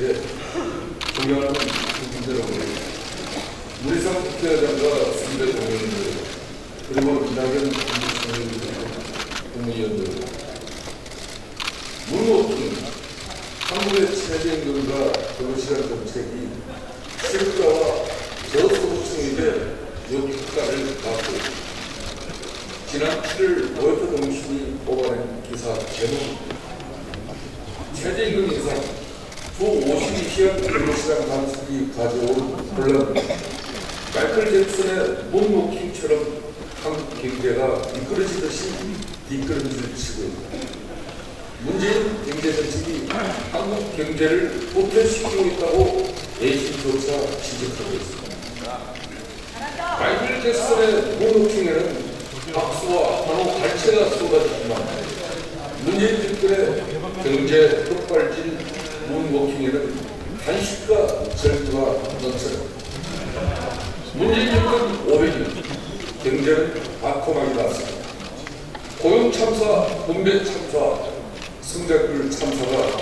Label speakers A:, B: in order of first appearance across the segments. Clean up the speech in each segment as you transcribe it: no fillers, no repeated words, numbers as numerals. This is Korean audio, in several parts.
A: 예, 존경하는 국민들 여러분, 우리상 국회의장과 선배 동료님들, 그리고 이낙연 국무위원들, 무엇든 한국의 최저임금과 근로시간 정책이 실업자와 저소득층에게 역효과를 갖고 지난 7일 로이터 통신이 뽑아낸 기사 제목 최저임금 인상 주 52시간 근로시간 단축이 가져온 혼란 마이클 잭슨의 문워킹처럼 한국 경제가 미끄러지듯이 뒷걸음질 치고 있다. 문재인 경제정책이 한국 경제를 후퇴시키고 있다고 내신조차 지적하고 있습니다. 마이클 잭슨의 문워킹에는 박수와 환호 갈채가 쏟아지지만 문재인 정권의 경제 흑발진 문워킹에는 단식과 절도가 넘쳐요. 문재인 정권 500년 경제는 아코막이 났습니다. 고용 참사, 분배 참사, 성장률 참사가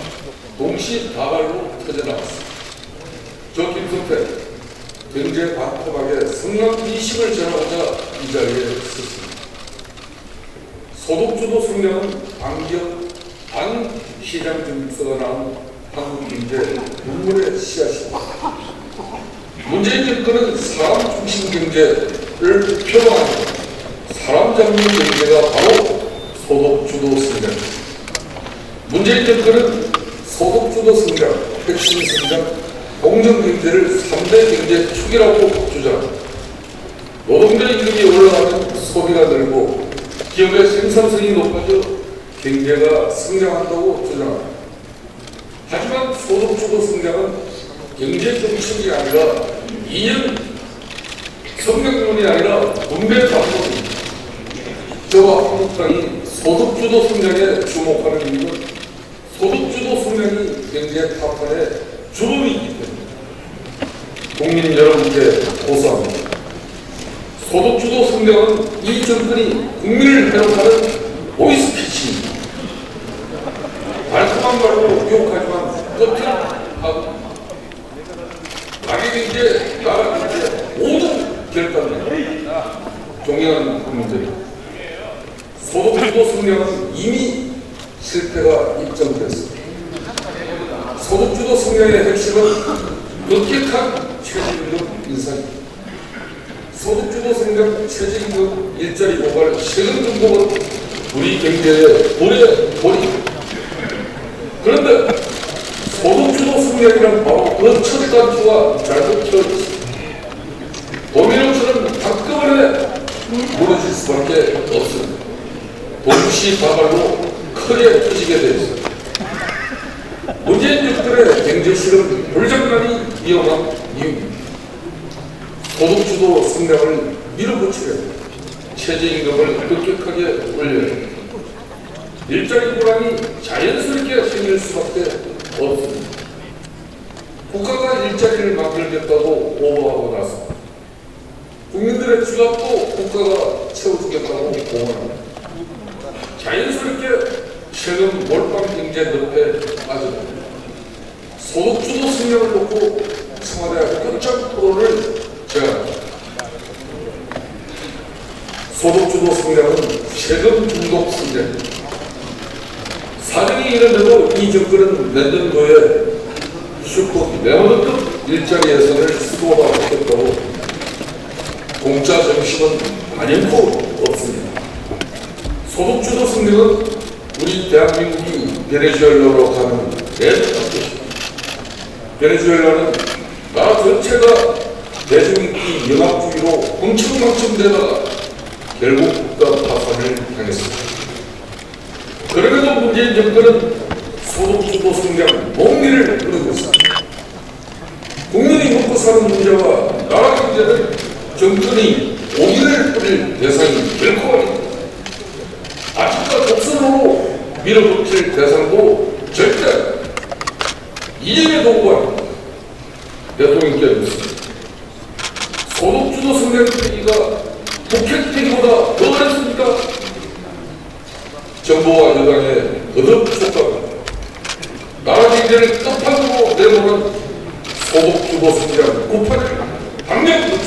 A: 동시다발로 터져나왔습니다. 저 김성태 경제 바코막에 성남 이식을 전하고자 이 자리에 섰습니다. 소득주도 성장은 반기업, 반시장 정책서가 나온 한국 경제 눈물의 씨앗입니다. 문재인 정권은 사람 중심 경제를 표방하고 사람 잡는 경제가 바로 소득주도 성장입니다. 문재인 정권은 소득주도 성장, 핵심 성장, 공정경제를 3대 경제 축이라고 주장합니다. 노동자 임금이 올라가면 소비가 늘고 기업의 생산성이 높아져 경제가 성장한다고 주장합니다. 하지만 소득주도 성장은 경제 정책이 아니라 이념 성장론이 아니라 분배 방법입니다. 저와 한국당이 소득주도 성장에 주목하는 이유는 소득주도 성장이 경제 타판의 주범이기 때문입니다. 국민 여러분께 고소합니다. 소득주도 성장은 이 정권이 국민을 해롭하는 보이스피치입니다. 달콤한 말로 유혹하지만 끝을 하고 자기 경제, 나라 경제 모두 결단합니다. 존경하는 국민들, 소득주도 성장은 이미 실패가 입증됐습니다. 소득주도 성장의 핵심은 급격한 최저임금 인상입니다. 소득주도 성장, 최저임금, 일자리 고갈, 세금 정복은 우리 경제의 불의 돌입니다. 그런데 소득주도 성장이란 바로 그 첫 단추가 잘못 펴 있습니다. 도미노처럼 한꺼번에 무너질 수밖에 없습니다. 동시다발로 크게 터지게 되어 있습니다. 문재인 정권의 경제실은 불장난이 위험한 이유입니다. 소득주도 성장을 밀어붙이려 최저임금을 급격하게 올려야 일자리 불안이 자연스럽게 생길 수밖에 없습니다. 국가가 일자리를 만들겠다고 오버하고 나서 국민들의 지갑도 국가가 채워주겠다고 공언합니다. 자연스럽게 세금 몰빵 경제 늪에 빠집니다. 소득주도 성장을 놓고 청와대 깜짝 토론을 제안합니다. 소득주도 성장은 세금 중독 성장입니다. 사정이 이런데도 이 정권은 내년도에 슈퍼 레어드급 일자리 예산을 쏟아붓겠다고 공짜 정신은 단연코 없습니다. 소득주도 성장은 우리 대한민국이 베네수엘라로 가는 대단한 베네수엘라는 나라 전체가 대중인기 영합주의로 흥청망청되다가 결국 국가 파산을 당했습니다. 그럼에도 문재인 정권은 소득주도 성장 몽리를 부르고 있습니다. 국민이 먹고 사는 문제와 나라 경제는 정권이 오기를 뿌릴 대상이 결코 아닙니다. 아직과 독선으로 밀어붙일 대상도 절대 이념의 도구가 아닙니다. 대통령께 묻습니다. 소득주도 성장 패기가 북핵 패기보다 더 어렵습니까? 정부와 여당의 거듭 촉각입니다. 나라 경제를 끝판으로 내보는 소득주도 성장 구판을 당장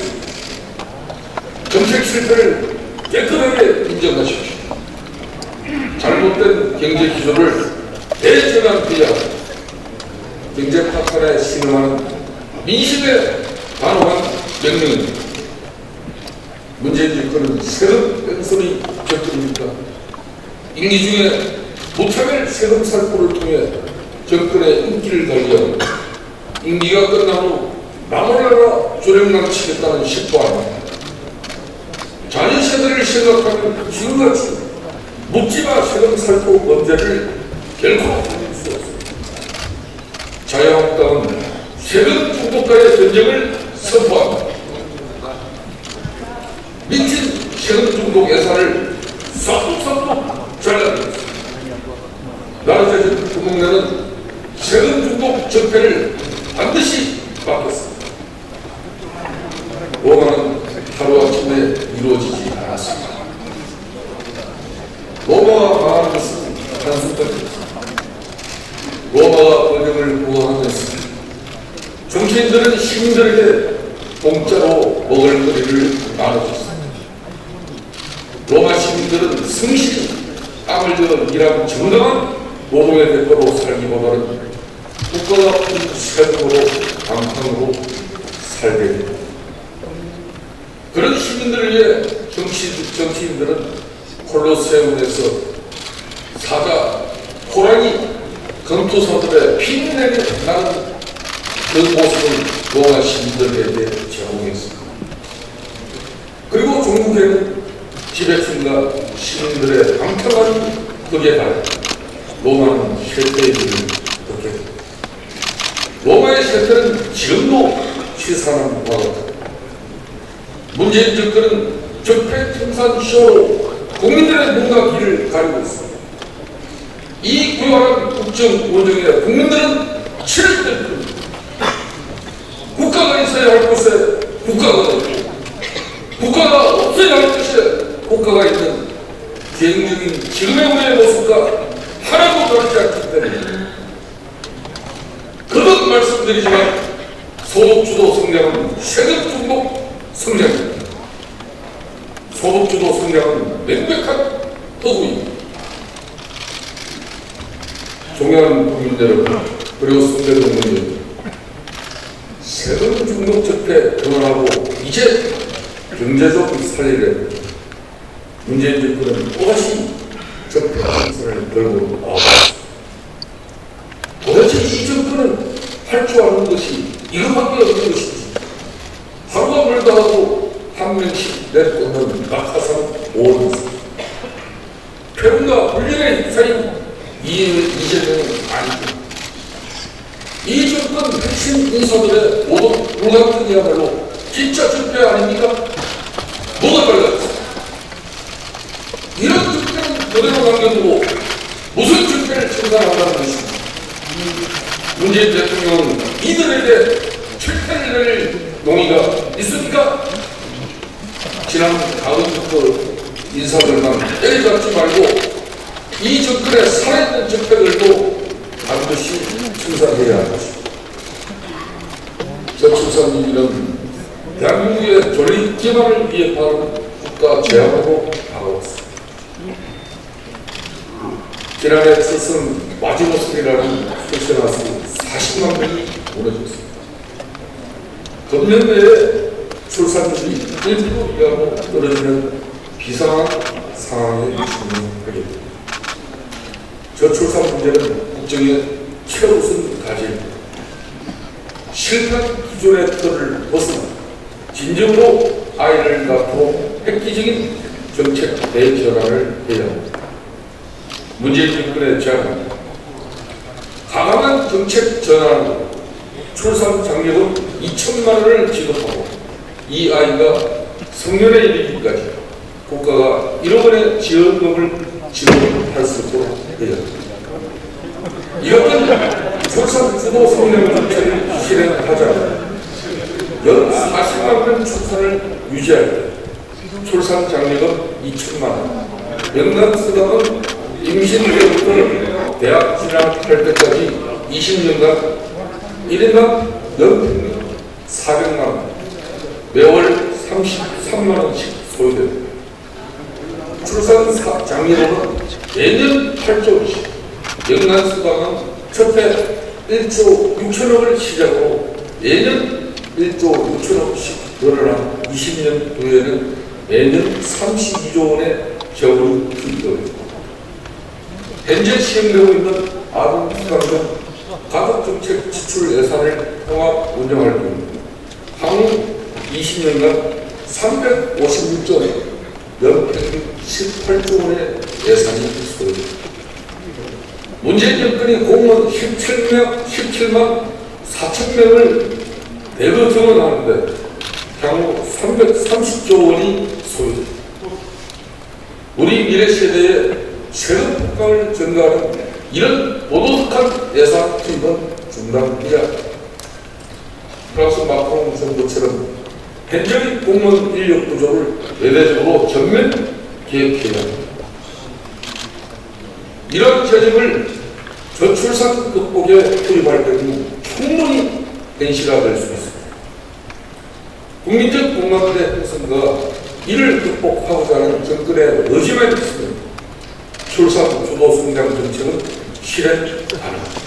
A: 정책 실패를 깨끗하게 인정하십시오. 잘못된 경제 기조를 대전환해야 경제 파탄에 신음하는 민심의 단호한 명령입니다. 문재인 정권은 세금 뺑소니 정권입니까? 임기 중에 무차별 세금 살포를 통해 정권의 인기를 달리하고 임기가 끝난 후 나몰라라 조력낭치겠다는 식보합니다. 자녀 세대를 생각하면 지금같이 묻지마 세금 살포 범죄를 결코 받을 수 없습니다. 자유한국당은 세금 중독과의 전쟁을 선포합니다. 미친 세금 중독 예산을 싹둑싹둑 잘라내겠습니다. 나라재정 구멍내는 세금 중독 적폐를 반드시 막겠습니다. 로마는 하루아침에 이루어지지 않았습니다. 로마가 망한 것은 한순간이었습니다. 로마가 번영을 부각하면서 정치인들은 시민들에게 공짜로 먹을거리를 나눠줬습니다. 로마 시민들은 성실히 땀을 들여 일한 정당한 노동의 대가로 살기보다는 국가가 푼 세금으로 방탕으로 살게 됩니다. 그런 시민들을 위해 정치인들은 콜로세움에서 사자, 호랑이, 검투사들의 피눈내게 나는 그 모습을 로마 시민들에게 제공했습니다. 그리고 종국에는 지배층과 시민들의 방탕한 덕에 달해 로마는 쇠퇴의 길을 걷게 됩니다. 로마의 쇠퇴는 지금도 시사하는 바가 같습니다. 문재인 정권은 적폐 청산 쇼로 국민들의 눈과 귀를 가리고 있습니다. 이 고요한 국정 원정에 국민들은 치를 뗄 겁니다. 국가가 있어야 할 곳에 국가가 있고 국가가 없어야 할 곳에 국가가 있는 개인적인 지금의 우리의 모습과 하나도 다르지 않기 때문에 거듭 말씀드리지만 소득주도 성장은 세금 중독 성장입니다. 소득주도 성장은 명백한 허구입니다. 존경하는 국민 여러분, 그리고 선배 동문 여러분, 세금 중독 적폐 그만하고 이제 경제적 살리려 문재인 정권은 또다시 적폐 정선을 걸고 나왔습니다. 도대체 이 정권은 할 줄 아는 것이 이것밖에 없는 것인지 하루가 멀다 하고 한 명씩 내쫓는 낙하산 5원입니다. 표현과 훈련의 입사인 이재명은 아니고 이 정권 핵심 인사들의 모든 불같은이야말로 진짜 적폐 아닙니까? 뭐가 달랐어? 이런 적폐는 그대로 남겨두고 무슨 적폐를 청산한다는 것입니다. 문재인 대통령은 이들에게 철퇴를 낼 용의가 있습니까? 지난 가을부터 인사들만 때려잡지 말고 이 정권에 살아있는 적폐들도 반드시 청산해야 할 것입니다. 저출산위기는 대한민국의 존립 기반을 위협하는 국가 재앙으로 다가왔습니다. 지난해 썼은 마지노선이라는 패션하우스 40만 명이 무너졌습니다. 금년 내에 출산율이 1% 이하로 떨어지는 비상한 상황에 직면하게 됩니다. 저출산 문제는 국정의 최우선 과제입니다. 실패한 기존의 틀을 벗어나 진정으로 아이를 낳고 획기적인 정책 대전환을 해야 합니다. 문재인 정권의 제안은 강함한 정책 전환으로 출산 장려금 2천만 원을 지급하고 이 아이가 성년에 이르기까지 국가가 1억 원의 지원금을 지급할 수 있도록 해야 합니다. 이것은 출산 주도 성년 정책을 실행하자면 연 40만 명 출산을 유지할 때 출산 장려금 2천만 원, 영양수당은 임신 후부터 대학 진학할 때까지 20년간 1인당 연평균 400만 원, 매월 33만 원씩 소요됩니다. 출산 장려금은 매년 8조 원씩, 영란수당은 첫해 1조 6천억을 시작으로 매년 1조 6천억씩 늘어나 20년 후에는 매년 32조 원의 적으로 투입됩니다. 현재 시행되고 있는 아동수당 등 가족정책 지출 예산을 통합 운영할 경우 향후 20년간 356조 원, 연평균 18조 원의 예산이 소요됩니다. 문재인 정권이 공무원 17만 4천 명을 대거 정원하는데 향후 330조 원이 소요됩니다. 우리 미래 세대의 세금 폭감을 증가하는 이런 보도덕한 예산 투입은 중단해야 합니다. 프랑스 마크롱 정부처럼 현재의 공무원 인력 부족을 외대적으로 전면 개혁해야 합니다. 이런 재정을 저출산 극복에 투입할 경우 충분히 현실화될 수 있습니다. 국민적 공감대 형성과 이를 극복하고자 하는 정권의 의지만 있으면 출산 주도 성장 정책은 실현 가능합니다.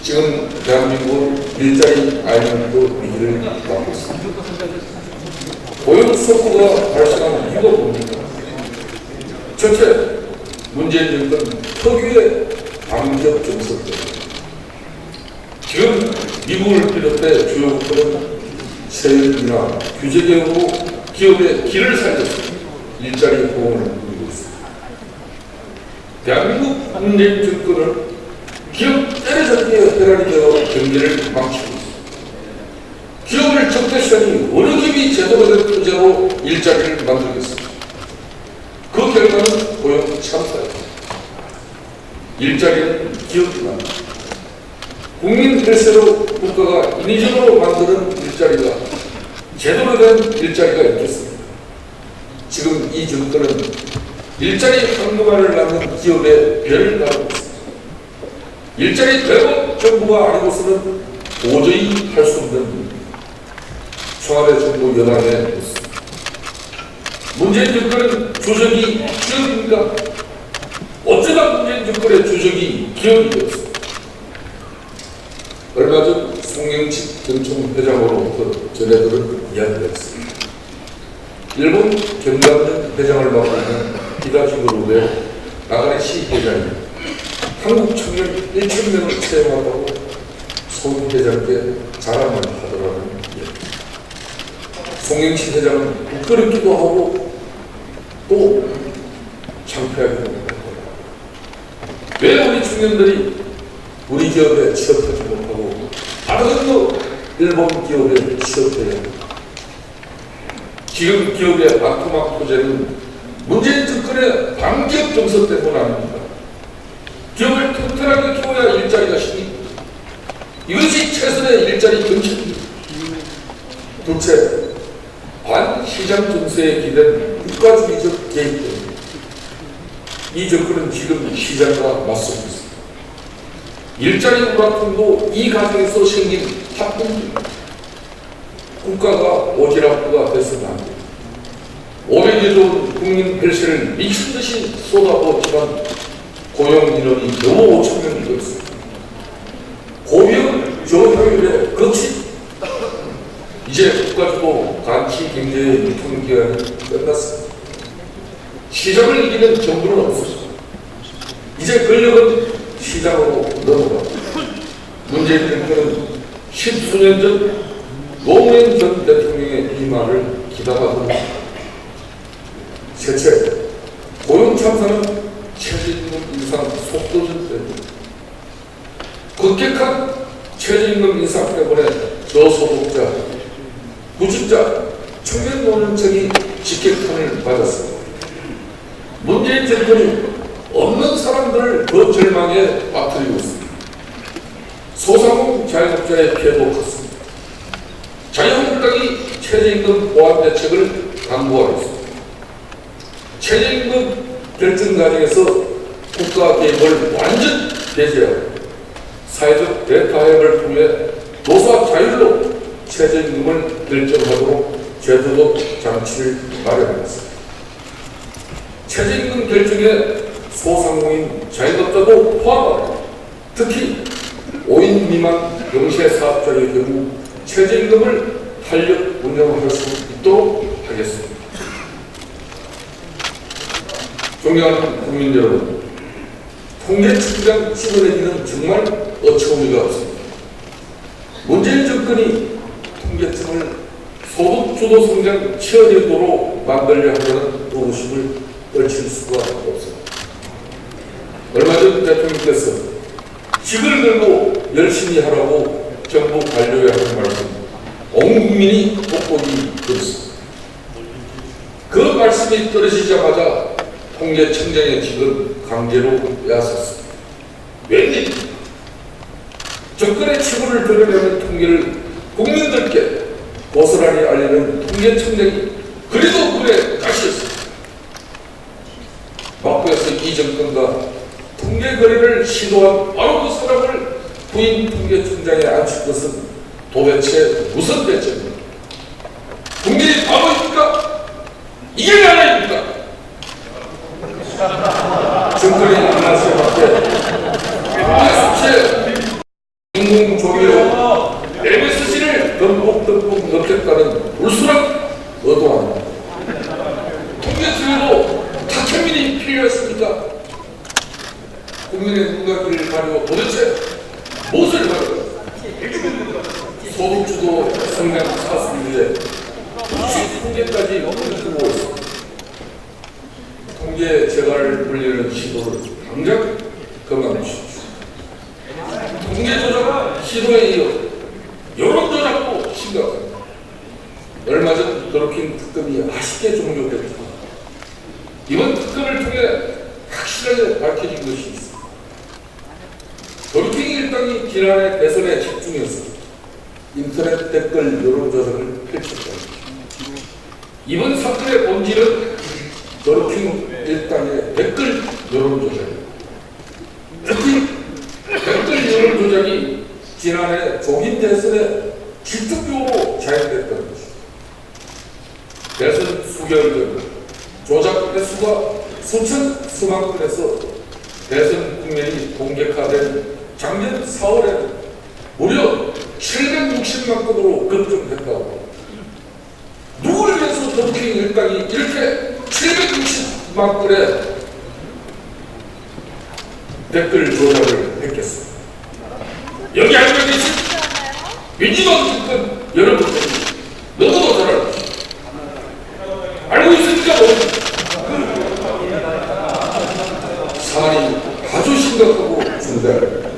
A: 지금 대한민국은 일자리 아이언도 위기를 맞고 있습니다. 고용 소프가 발생한 이유가 뭡니까? 첫째, 문재인 정권 특유의 반기업 정책 때문에 지금 미국을 비롯해 주요 국가는 세율이나 규제 개혁으로 기업의 길을 살려서 일자리 보험을 누리고 있습니다. 대한민국 문재인 정권은 기업 때려잡기에 헤라리 되어 경제를 망치고 있습니다. 기업을 적대시하니 어느 기업이 제대로 된 투자로 일자리를 만들겠습니다. 그 결과는 고용 참사입니다. 일자리는 기업이나 국민 헬스로 국가가 인위적으로 만드는 일자리가 제대로 된 일자리가 있겠습니다. 지금 이 정권은 일자리 한무만을 낳는 기업에 별을 가고 있습니다. 일자리 대북 정부가 아니고서는 도저히 할 수 없는 일입니다. 청와대 정부 여당에 있습니다. 문재인 정권은 주적이 기업입니까? 어쩌다 문재인 정권의 주적이 기업이 되었습니다. 얼마 전 송영식 경총 회장으로부터 전해들은 이야기가 있습니다. 일본 경감전 회장을 맡고 있는 히가시 그룹의 나가네시 회장이 한국 청년 1,000명을 채용하다고 송 회장께 자랑을 하더라는 이야기. 송영식 회장은 부끄럽기도 하고 또 창피하기도 합니다. 왜 우리 청년들이 우리 기업에 취업하지 못하고 다른 일본 기업에 취업해야 합니다. 지금 기업의 반토막 호재는 문재인 정권의 반기업 정서 때문 아닙니다. 기업을 튼튼하게 키워야 일자리가 생깁니다. 이것이 최선의 일자리 정책입니다. 둘째, 반시장 정세에 기댄 국가주의적 개입 때문입니다. 이 정권은 지금 시장과 맞서고 있습니다. 일자리 불안통도 이 과정에서 생긴 합병입니다. 국가가 오지랖부가 됐으면 안 됩니다. 500여 좋은 국민 헬스를 미친 듯이 쏟아부었지만 고용 인원이 너무 5천 명이 되었습니다. 고용 저효율의 극치. 이제 국가주도 단기 경제의 유통기한이 끝났습니다. 시장을 이기는 정부는 없었습니다. 이제 권력은 시장으로 넘어갑니다. 문재인 정권은 10수년 전 노무현 전 대통령의 이 말을 기다하던 셋째, 고용 참사는 최저임금 인상 속도전 때문입니다. 급격한 최저임금 인상 때문에 저소득자, 구직자, 청년 노년층이 직격탄을 맞았습니다. 문재인 정권이 없는 사람들을 그 절망에 빠뜨리고 있습니다. 소상공 자영업자의 피해도 컸습니다. 자유한국당이 최저임금 보완 대책을 강구하겠습니다. 최저임금 결정 과정에서 국가 개입을 완전 배제하고 사회적 대타협을 통해 노사 자율로 최저임금을 결정하도록 제도적 장치를 마련했습니다. 최저임금 결정에 소상공인 자영업자도 포함하고 특히 5인 미만 영세 사업자의 경우 최저임금을 탄력 운영할 수 있도록 하겠습니다. 존경하는 국민 여러분, 통계청장 찍어내기는 정말 어처구니가 없습니다. 문재인 정권이 통계청을 소득주도 성장 치어리더로 만들려 하는 의구심을 떨칠 수가 없습니다. 얼마 전 대통령께서 직을 들고 열심히 하라고 정부 관료에 한 말씀, 온 국민이 복복이 들었습니다. 그 말씀이 떨어지자마자 통계청장의 직을 강제로 빼앗았습니다. 웬일입니까? 정권의 치부를 드러내는 통계를 국민들께 고스란히 알리는 통계청장이 그래도 물에 가시였습니다. 막부에서 이 정권과 통계 거래를 시도한 바로 그 사람을 부인 통계청장에 앉힐 것은 도대체 무슨 대책입니까? 국민이 바보입니까? 이게 나라입니까? 정권이 안나서 밖에 인공조미료 MSG를 듬뿍 넣겠다는 불순한 의도합니다. 통계청에도 타케민이 필요했습니까? 국민의 눈과 귀를 가리고 도대체 무엇을 가리고 소득주도 성장 사슬 위에 통계까지 엉키고 있습니다. 통계 재갈 물리는 시도를 당장 그만두십시오. 통계 조작 시도에 이어 여론 조작도 심각합니다. 얼마 전 드루킹 특검이 아쉽게 종료됐지만 이번 특검을 통해 확실하게 밝혀진 것이 있습니다. 드루킹 일당이 지난해 대선에 집중해서 인터넷 댓글 여론 조작을 펼쳤다. 이번 사건의 본질은 드루킹 일당의 댓글 여론 조작입니다. 특히 댓글 여론 조작이 지난해 종인 대선에 집중적으로 자행됐다는 것입니다. 대선 수개월 전 조작 횟수가 수천 수만 건에서 대선 국면이 공개화된 작년 4월에는 무려 760만 건으로 급증했다고. 누구를 위해서 드루킹 일당이 이렇게 760만 건의 댓글 조작을 했겠습니다. 여기 앉아 계신 민주당 정권 여러분들이 너무도 잘 알고 있습니다. 알고 있으니까 사안이 아주 심각하고 중대합니다.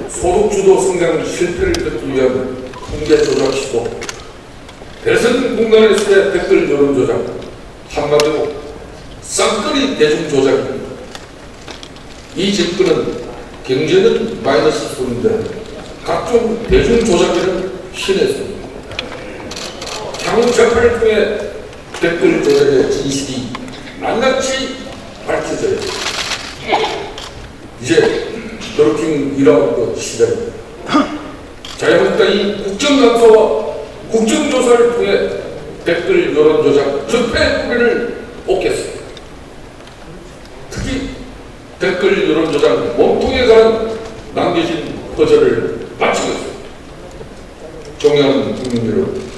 A: 소득주도 성장 실패를 듣기 위한 통계 조작 시도, 대선 공간에서의 댓글 여론 조작, 한마디로 쌍끌이 대중 조작입니다. 이 정권은 경제는 마이너스 손인데 각종 대중 조작에는 신의 손입니다. 향후 재판을 통해 댓글 조작의 진실이 낱낱이 밝혀져야 합니다. 이제 드루킹 1라운드 시작입니다. 자유한국당이 국정감사와 국정조사를 통해 댓글 여론조작 적폐의 뿌리를 뽑겠습니다. 특히 댓글 여론조작 몸통에 관한 남겨진 허전을 마치겠습니다. 존경하는 국민 여러분,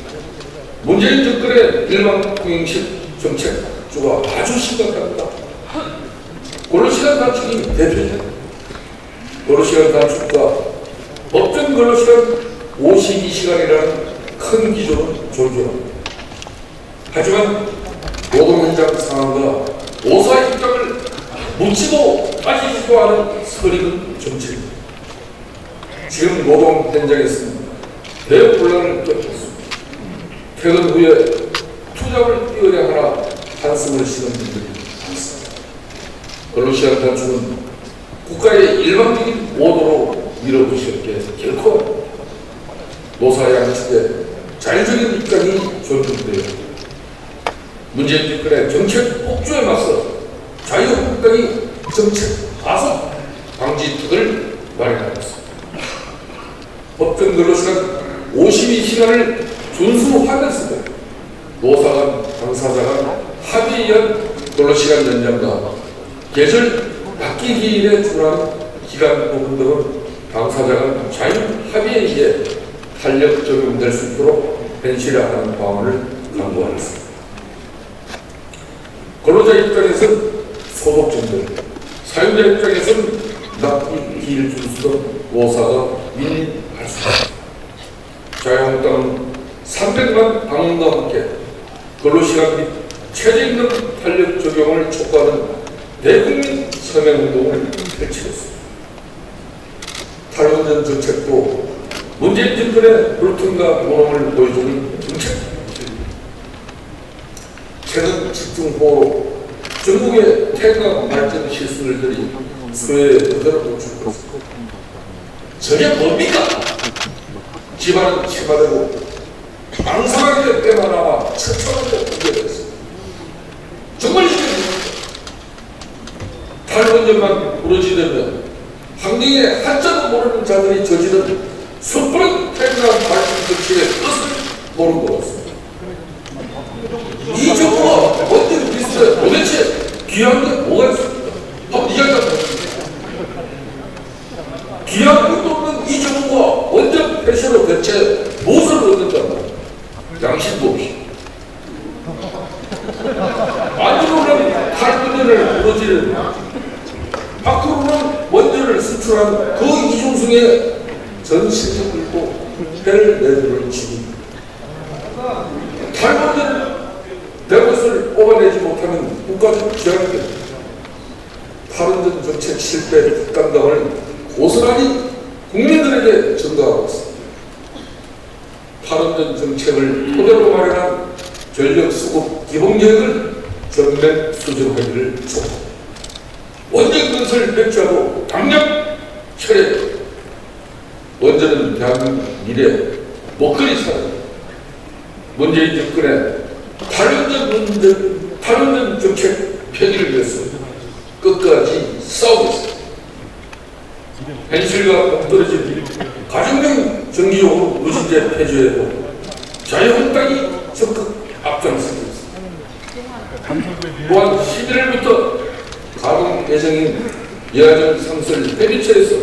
A: 문재인 정권의 일방통행식 정책주가 아주 심각합니다. 근로시간 단축이 대표입니다. 근로시간 단축과 법정 근로시간 52시간이라는 큰 기조는 존중합니다. 하지만 노동 현장 상황과 노사 입장을 묻지도 따지지도 않은 설익은 정책입니다. 지금 노동 현장에서는 대혼란을 겪었습니다. 퇴근 후에 투잡을 뛰어야 하나 한숨을 쉬는 분들이 많습니다. 근로시간 단축은 국가의 일방적인 오도로 밀어붙일 게 결코 노사 양측의 자율적인 입장이 존중돼야 합니다. 문재인 정권의 정책 폭주에 맞서 자유한국당이 정책 가속 방지턱을 마련 법정 근로시간 52시간을 준수하면서도 노사간, 당사자간 합의에 의한 근로시간 연장과 계절 바뀌기 일에 준하는 기간 부분 등은 당사자간 자유 합의에 의해 탄력 적용될 수 있도록 현실화하는 방안을 강구하였습니다. 근로자 입장에서는 소속정들, 사용자 입장에서는 납기일 준수 등 노사가 윈윈할 수 있습니다. 자유한국당은 300만 방문과 함께 근로시간 및 최저임금 탄력 적용을 촉구하는 대국민 서명운동을 펼치겠습니다. 탈원전 정책도 문재인 정권의 불통과 모범을 보여주는 정책입니다. 최근 집중호우로 전국의 태강 발전 시설들이 수해에 그대로 노출됐습니다. 저게 뭡니까? 집안은 체화되고 망상하게 때가 나와 처참하게 공개됐습니다. 정말 이게 탈원전만 부러지려면 환경에 한자도 모르는 자들이 저지른 섣부른 태평양 발전 정책의 뜻을 모르는 것 같습니다. 이 정부가 언제 비슷해? 도대체 귀한 게 뭐가 있습니까? 한번 이야기합니다. 귀한 것도 없는 이 정부가 원전 폐쇄로 대체 무엇을 얻는다? 양심도 없이. 안으로는 탈원전을 부러지는 밖으로는 원전을 수출한 그 이중승의 전 세계들도 해를 내도록 지킵니다. 탈원전 된 것을 뽑아내지 못하면 국가적 지향입니다. 탈원전 정책 실패 뒷감당을 고스란히 국민들에게 전가하고 있습니다. 탈원전 정책을 토대로 마련한 전력 수급 기본계획을 전면 수정하기를 촉구합니다. 원전 건설 배치하고 당장 철회. 원전은 대한민국 미래 먹거리 사업. 문재인 정권의 탈원전 정책 폐기를 위해서 끝까지 싸우고 있습니다. 현실과 떨어진 가정용 전기요금 누진제 폐지에도 자유한국당이 적극 앞장서고 있습니다. 또한 11일부터 가동 예정인 예하정 상설 폐기처에서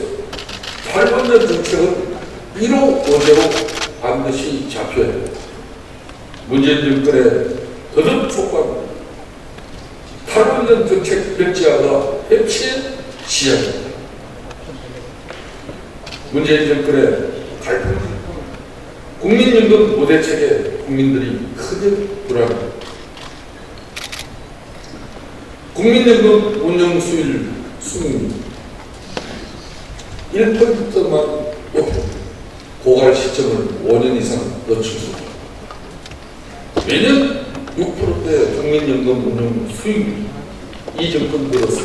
A: 탈원전 정책은 1호 원제로 반드시 잡혀야 합니다. 문재인 정권의 거듭 촉구합니다. 탈원전 정책 백지화가 해체의 시작입니다. 문재인 정권의 갈등, 국민연금 모대책에 국민들이 크게 불안합니다. 국민연금 운영 수익 수익률 1%만 높여 고갈 시점을 5년 이상 늦추고 매년 6%대 국민연금 운영 수익률 이 정권 들어서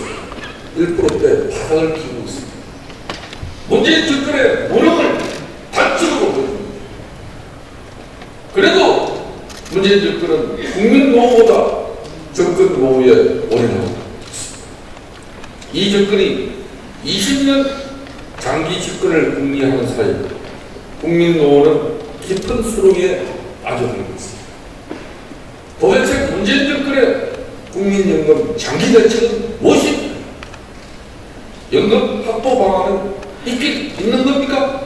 A: 1%대 바닥을 키우고 있습니다. 문재인 정권의 무능을 단적으로 보여줍니다. 그래도 문재인 정권은 국민 노후보다 정권 노후에 올인하고 있습니다. 이 정권이 20년 장기 집권을 궁리하는 사이 국민 노후는 깊은 수렁에 빠져들고 있습니다. 도대체 문재인 정권의 국민연금 장기 대책은 무엇입니까? 연금 확보 방안은 있는 겁니까?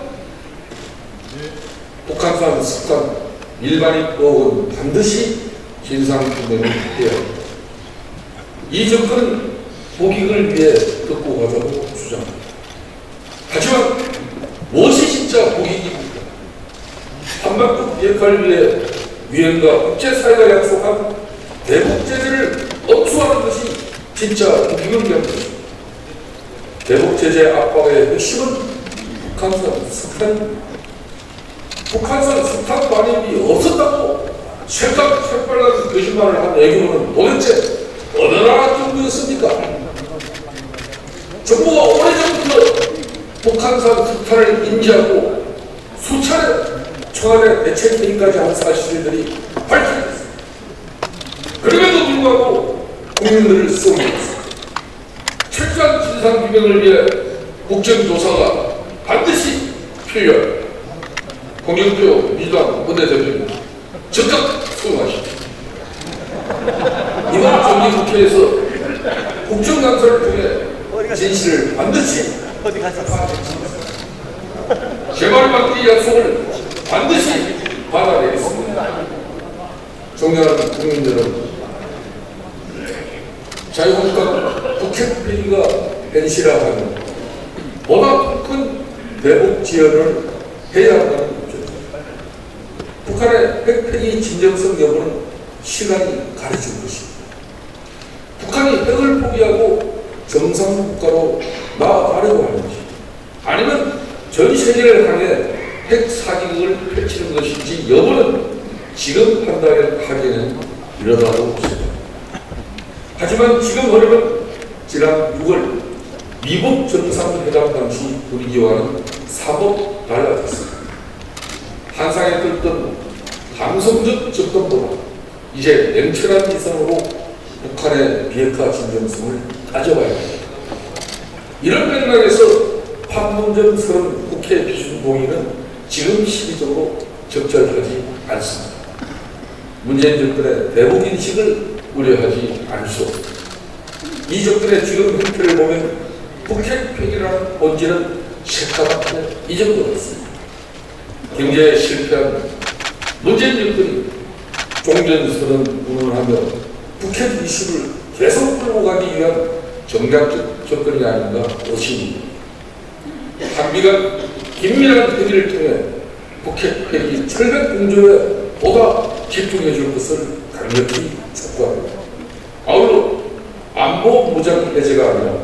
A: 북한산 습관 일반인 의혹은 반드시 진상규명을 해야 합니다. 이 정권은 복익을 위해 듣고 가자고 주장합니다. 하지만 무엇이 진짜 복익입니까? 한반도 비핵화를 위해 유엔과 국제사회가 약속한 대북제재를 엄수하는 것이 진짜 복익을 위한 것입니다. 대북제재 압박의 핵심은 북한산 석탄 반입이 없었다고 새빨간 거짓말을 한 외교는 도대체 어느 나라 정부였습니까? 정부가 오래전부터 북한산 석탄을 인지하고 수차례 청와대 대책 회의까지 한 사실들이 밝혀졌습니다. 그럼에도 불구하고 국민들을 쏘고 있습니다. 철저한 진상규명을 위해 국정조사가 반드시 필요합니다. 홍영표 민주당 원내대표님 즉각 수용하십시오. 이번 정기국회에서 국정감사를 통해 진실을 반드시 재발받기 약속을 반드시 받아내겠습니다. 존경하는 국민 여러분, 자유한국당 북핵 폐기가 현실화하면 보다 큰 대북 지원을 해야 한다는 거죠. 북한의 핵 폐기 진정성 여부는 시간이 가르칠 것입니다. 북한이 핵을 포기하고 정상국가로 나아가려고 하는지, 아니면 전 세계를 향해 핵 사기극을 펼치는 것인지 여부는 지금 판단하기에는 이르다고 봅니다. 하지만 지금 흐르는 지난 6월 미국 정상회담 당시 분위기와는 사뭇 달라졌습니다. 한상에 들던 감성적 접근보다 이제 냉철한 이성으로 북한의 비핵화 진정성을 따져봐야 합니다. 이런 맥락에서 판문점스러운 국회 비준 동의는 지금 시기적으로 적절하지 않습니다. 문재인 정권의 대북 인식을 우려하지 않을 수 없습니다. 이 정권의 지금 형태를 보면 북핵 폐기라는 본질은 새까맣게 잊어버렸습니다. 경제에 실패한 문재인 정권이 종전선언 운운하며 북핵 이슈를 계속 끌고 가기 위한 정략적 접근이 아닌가 의심입니다. 한미간 긴밀한 회의를 통해 북핵 폐기 철벽 공조에 보다 집중해 줄 것을 강력히 촉구합니다. 아울러 안보 무장 해제가 아니라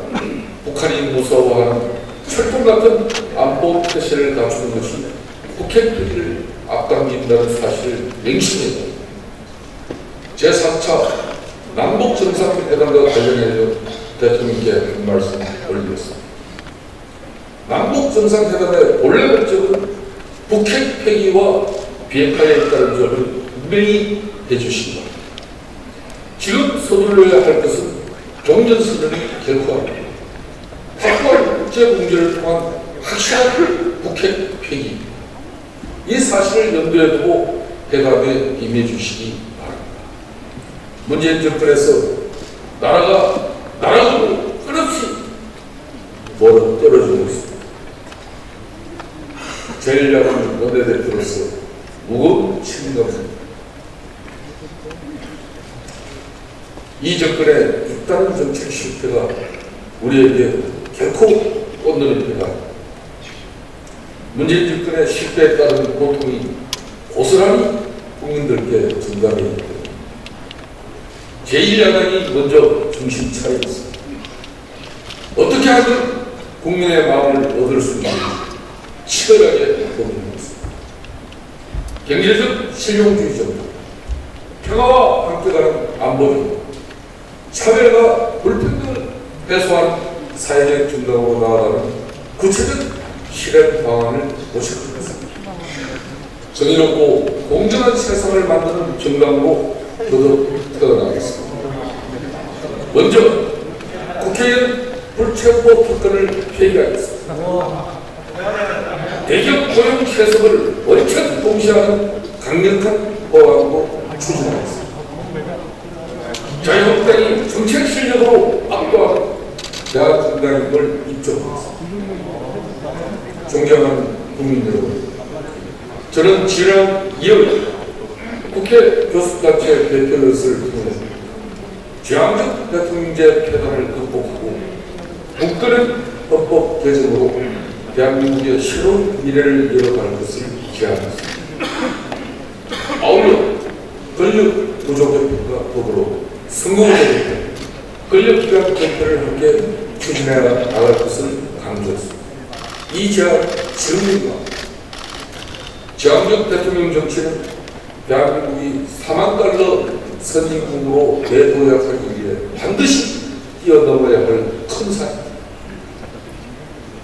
A: 북한이 무서워하는 철통 같은 안보 태세를 갖추는 것이 북핵 폐기를 앞당긴다는 사실을 명심해야 합니다. 제3차 남북 정상회담과 관련해서 대통령께 한 말씀 올리겠습니다. 남북 정상회담의 본래 목적은 북핵 폐기와 비핵화에 따른 점을 분명히 해주신다. 지금 서둘러야 할 것은 종전선언이 결코합니다. 확고한 국제공조를 통한 확실한 북핵 폐기, 이 사실을 염두에 두고 회담에 임해주시기 바랍니다. 문재인 정권에서 나라하고 끝없이 멀어 떨어지고 있습니다. 제일 야당 원내대표로서 무거운 책임감입니다. 이 정권의 잇따른 정책 실패가 우리에게 결코 꽃놀이 때가 문재인 정권의 실패에 따른 고통이 고스란히 국민들께 전가되기 때문에 제1야당이 먼저 정신 차리겠습니다. 어떻게 하면 국민의 마음을 얻을 수 있는지 치열하게 고민하겠습니다. 경제적 실용주의적, 평화와 함께 가는 안보적, 차별과 불평등을 해소하는 사회적 정당으로 나아가는 구체적 실행 방안을 모색하겠습니다. 정의롭고 공정한 세상을 만드는 정당으로 더더욱 태어나겠습니다. 먼저 국회의원 불체포 특권을 폐기하겠습니다. 대기업 고용 채석을 원천 동시하는 강력한 법안도 추진하겠습니다. 자유한국당이 정책 실력으로 압도하는 대한정당임을 입증하겠습니다. 존경하는 국민 여러분, 저는 지난 2월 국회 교섭단체 대표를 통해 지향적 대통령제 폐단을 극복하고 국가는 헌법 개정으로 대한민국의 새로운 미래를 열어가는 것을 제안했습니다. 아울러 권력 구조 개편과 더불어 선거제 개편, 권력기관 개편을 함께 추진해 나갈 것을 강조했습니다. 이 제안 지금입니다. 지향적 대통령 정치는 대한민국이 4만 달러 선진국으로 대도약하기 위해 반드시 뛰어넘어야 할 큰 산입니다.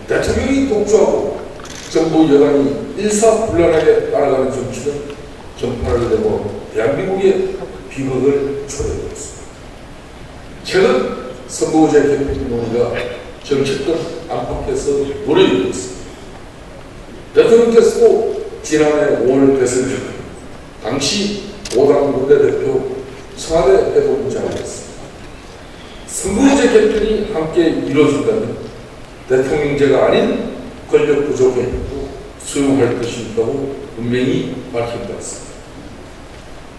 A: 대통령이 독주하고 정부 여당이 일사불란하게 따라가는 정치는 전파를 내고 대한민국의 비극을 초래하고 있습니다. 최근 선거제 개편 논의가 정치권 안팎에서 노래이고 있습니다. 대통령께서도 지난해 5월 대선 중 당시 5당 원내대표 청와대 대법원장이었습니다. 선거제 개편이 함께 이루어진다면 대통령제가 아닌 권력 구조에 수용할 것이 있다고 분명히 밝힌 바 있습니다.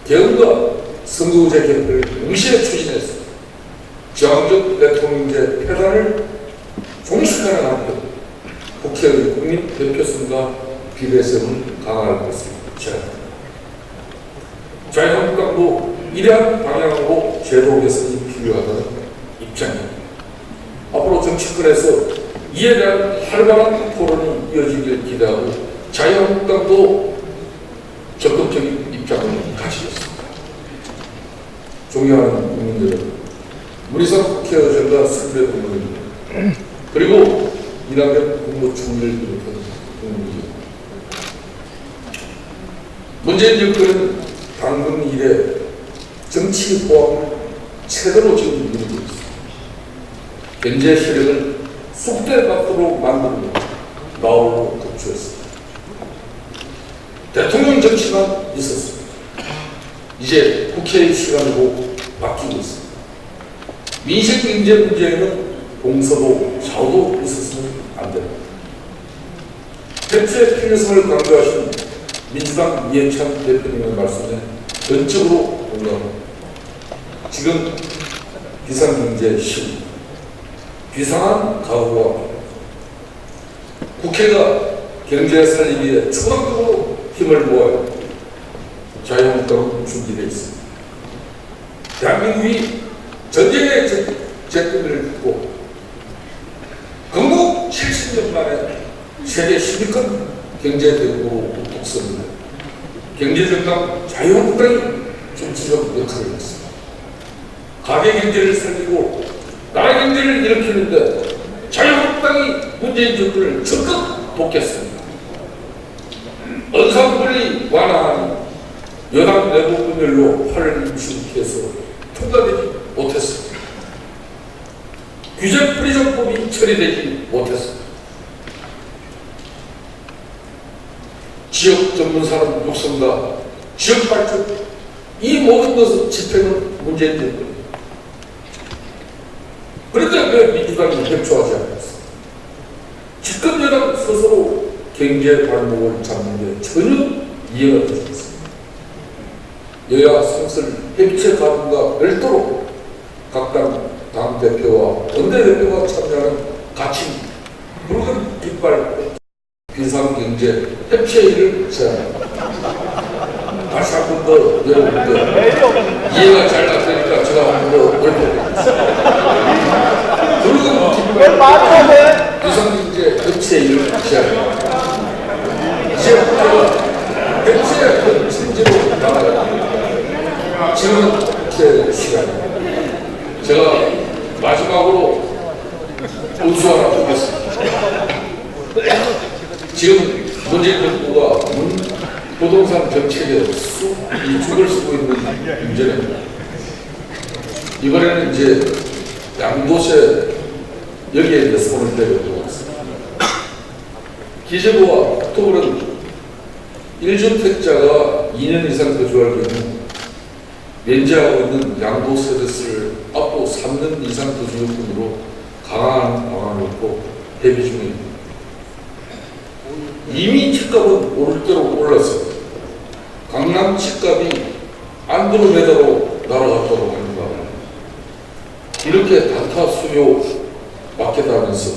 A: 개헌과 선거제 개편을 동시에 추진해서 저항적 대통령제 폐단을 종식하는 한편 국회의 국민 대표성과 비례성을 강화할 것을 제안합니다. 자유한국당도 이러한 방향으로 제도 개선이 필요하다는 입장입니다. 앞으로 정치권에서 이에 대한 활발한 토론이 이어지길 기대하고 자유한국당도 적극적인 입장을 가지고 있습니다. 존경하는 국민들 여러분, 문희상 국회의장과 선배 국민들 그리고 이낙연 국무총리를 비롯한 국민들, 문재인 정권은 당분 이래 정치 보안을 제대로 지금 이루고 있습니다. 경제 실력을 쑥대밭으로 만들고 나홀로 덮쳤습니다. 대통령 정치만 있었습니다. 이제 국회의 시간으로 바뀌고 있습니다. 민생 경제 문제에는 동서도 좌우도 있었으면 안 됩니다. 대표의 필요성을 강조하신 민주당 이해찬 대표님의 말씀에 전적으로 공감합니다. 지금 비상경제 시기, 비상한 각오와 국회가 경제 살리기에 초당적으로 힘을 모아야 자유한국당은 준비되어 있습니다. 대한민국이 전쟁의 제권을 듣고 건국 70년 만에 세계 10위권 경제대국으로 북돋습니다. 경제정당 자유한국당이 정치적 역할을 했습니다. 가계 경제를 살리고 나라 경제를 일으키는데 자유한국당이 문재인 정권을 적극 돕겠습니다. 언상분리 완화하니 여당 내부 분열로 팔을 임시국해서 통과되지 못했습니다. 규제 프리정법이 처리되지 못했습니다. 지역 전문산업 육성과 지역 발전, 이 모든 것을 집행은 문재인 정권입니다. 그런데 왜 민주당이 협조하지 않았습니까? 집권 여당 스스로 경제 발목을 잡는 게 전혀 이해가 되지 않습니다. 여야 상설 협치 가능과 별도로 각 당 대표와 원내대표가 참여하는 가치 붉은 깃발 비상경제 협치회의를 제안합니다. 다시 한 번 더 여러분들 이해가 잘 안 되니까 제가 한 번 더 읊어드리겠습니다. 붉은 깃발 비상경제 협치회의를 제안합니다. 이제 국회가 협치의 큰 진지로 나가야 합니다. 지금은 국회 시간입니다. 제가 마지막으로 운수 하나 보겠습니다. 지금 문재인 정부가 부동산 정책에 이 죽을 쓰고 있는 문제는 이번에는 이제 양도세 여기에 대해 손을 대고 있습니다. 기재부와 국토부는 1주택자가 2년 이상 거주할 경우 면제하고 있는 양도세를 앞으로 3년 이상 거주 요건으로 강화하는 방안을 놓고 협의 중입니다. 이미 집값은 오를 대로 올라서 강남 집값이 안드로메다로 날아갔다고 합니다. 이렇게 단타 수요 맞겠다면서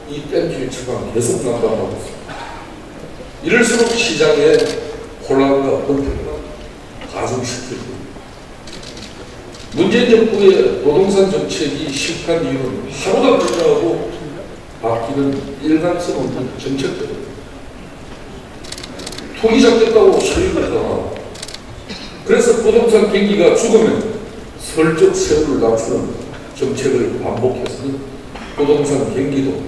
A: 이 땡길 처방 계속 난감하고 있습니다. 이럴수록 시장에 혼란과 불평을 가중시키고 문재인 정부의 부동산 정책이 실패한 이유는 하루가 불과하고 바뀌는 일관성 없는 정책 때문입니다. 통이 잡겠다고 소리를 하다가 그래서 부동산 경기가 죽으면 설적 세율을 낮추는 정책을 반복해서는 부동산 경기도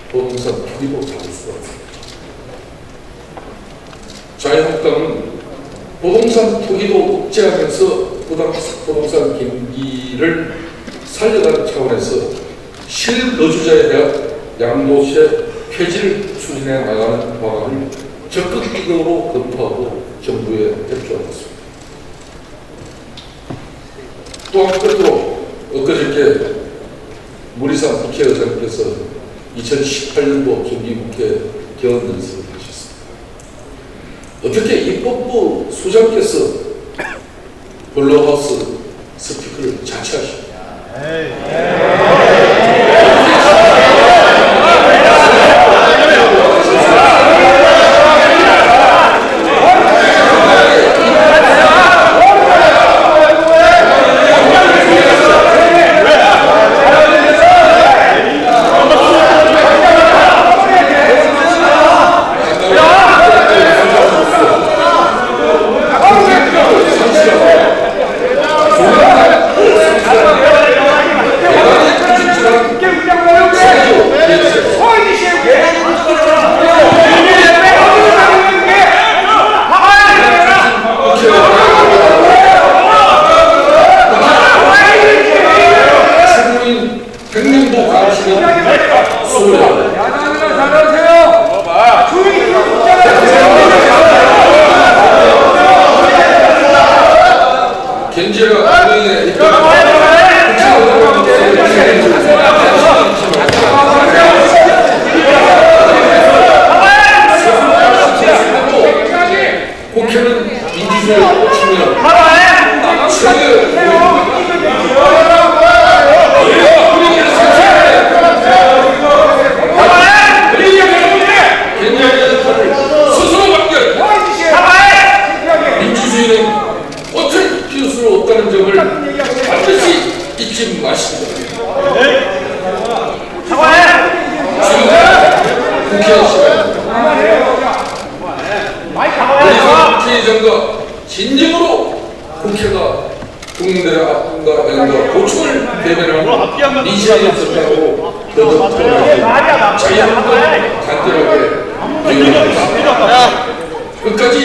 A: 부동산 투기도 잡을 수가 없습니다. 자유한국당은 부동산 투기도 억제하면서 부동산 경기를 살려가는 차원에서 실거주자에 대한 양도세 폐지를 추진해 나가는 방안을 적극적으로 검토하고 정부에 협조하겠습니다. 또 한편으로 엊그저께 문희상 국회의장께서 2018년도 정기국회 개원 연설을 하셨습니다. 어떻게 입법부 소장께서 블루하우스 스피커를 자체하십니까? 국회의장과 진정으로 국회가 국민들의 아픔과 애환과 고충을 대변하는 민심이 없었다고 더더욱하게 자유한국당 간절하게 요구합니다. 끝까지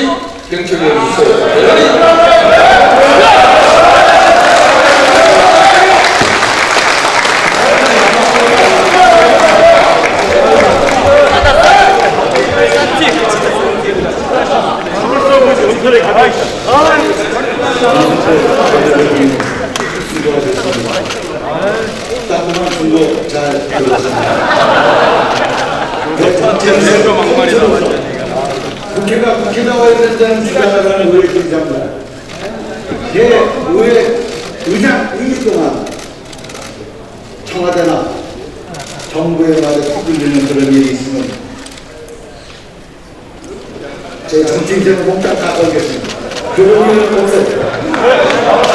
A: 경청해 주셔서 대단히
B: 따끔한 중고 잘 들었습니다. 국회가 국회 나와야 된다는 주장을 의회 의장입니다. 의회 의장 2일 동안 청와대나 정부의 말에 휘둘리는 그런 일이 있으면 제 정치인생을 몽땅 다 걸겠습니다. 그런 일은 없어요.